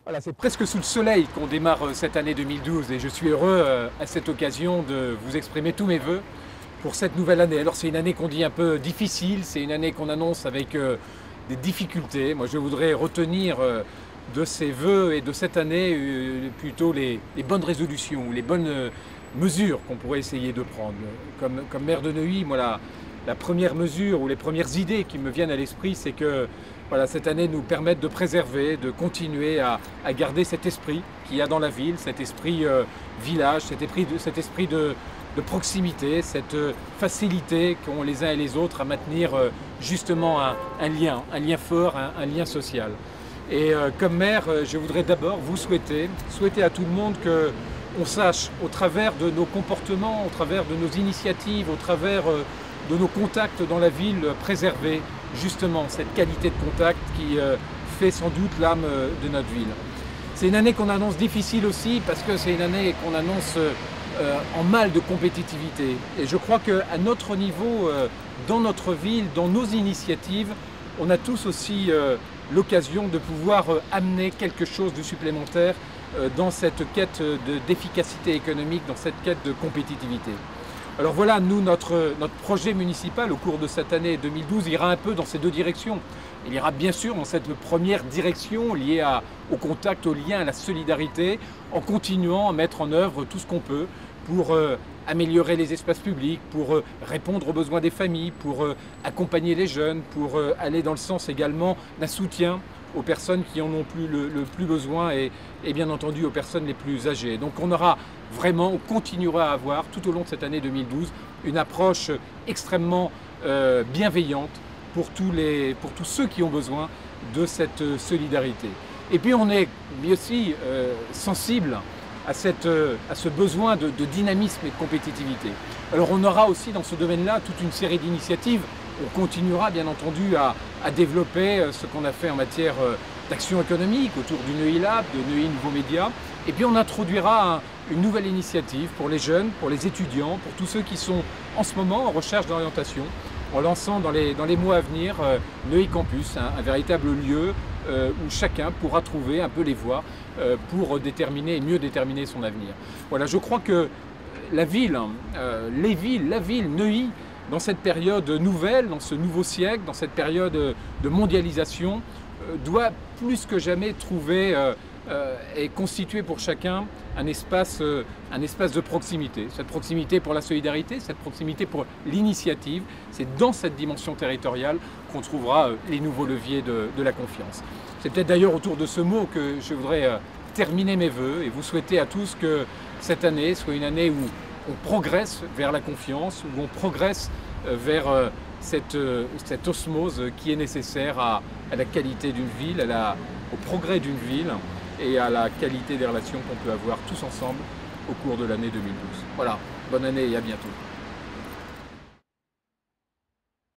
Voilà, c'est presque sous le soleil qu'on démarre cette année 2012 et je suis heureux à cette occasion de vous exprimer tous mes vœux pour cette nouvelle année. Alors c'est une année qu'on dit un peu difficile, c'est une année qu'on annonce avec des difficultés. Moi je voudrais retenir de ces vœux et de cette année plutôt les bonnes résolutions, les bonnes mesures qu'on pourrait essayer de prendre. Comme maire de Neuilly, moi la première mesure ou les premières idées qui me viennent à l'esprit, c'est que voilà, cette année nous permette de préserver, de continuer à garder cet esprit qu'il y a dans la ville, cet esprit village, cet esprit de proximité, cette facilité qu'ont les uns et les autres à maintenir justement un lien fort, un lien social. Et comme maire, je voudrais d'abord vous souhaiter à tout le monde qu'on sache, au travers de nos comportements, au travers de nos initiatives, au travers de nos contacts dans la ville, préserver justement cette qualité de contact qui fait sans doute l'âme de notre ville. C'est une année qu'on annonce difficile aussi parce que c'est une année qu'on annonce en mal de compétitivité. Et je crois qu'à notre niveau, dans notre ville, dans nos initiatives, on a tous aussi l'occasion de pouvoir amener quelque chose de supplémentaire dans cette quête d'efficacité économique, dans cette quête de compétitivité. Alors voilà, nous, notre projet municipal au cours de cette année 2012 ira un peu dans ces deux directions. Il ira bien sûr dans cette première direction liée au contact, au lien, à la solidarité, en continuant à mettre en œuvre tout ce qu'on peut pour améliorer les espaces publics, pour répondre aux besoins des familles, pour accompagner les jeunes, pour aller dans le sens également d'un soutien aux personnes qui en ont le plus besoin et bien entendu aux personnes les plus âgées. Donc on continuera à avoir tout au long de cette année 2012 une approche extrêmement bienveillante pour tous ceux qui ont besoin de cette solidarité. Et puis on est aussi sensible à ce besoin de dynamisme et de compétitivité. Alors on aura aussi dans ce domaine-là toute une série d'initiatives. On continuera bien entendu à développer ce qu'on a fait en matière d'action économique autour du Neuilly Lab, de Neuilly Nouveaux Médias. Et puis on introduira une nouvelle initiative pour les jeunes, pour les étudiants, pour tous ceux qui sont en ce moment en recherche d'orientation, en lançant dans les mois à venir Neuilly Campus, un véritable lieu où chacun pourra trouver un peu les voies pour mieux déterminer son avenir. Voilà, je crois que la ville, la ville, Neuilly, dans cette période nouvelle, dans ce nouveau siècle, dans cette période de mondialisation, doit plus que jamais trouver et constituer pour chacun un espace de proximité. Cette proximité pour la solidarité, cette proximité pour l'initiative. C'est dans cette dimension territoriale qu'on trouvera les nouveaux leviers de la confiance. C'est peut-être d'ailleurs autour de ce mot que je voudrais terminer mes vœux et vous souhaiter à tous que cette année soit une année où on progresse vers la confiance, où on progresse vers cette osmose qui est nécessaire à la qualité d'une ville, au progrès d'une ville et à la qualité des relations qu'on peut avoir tous ensemble au cours de l'année 2012. Voilà, bonne année et à bientôt.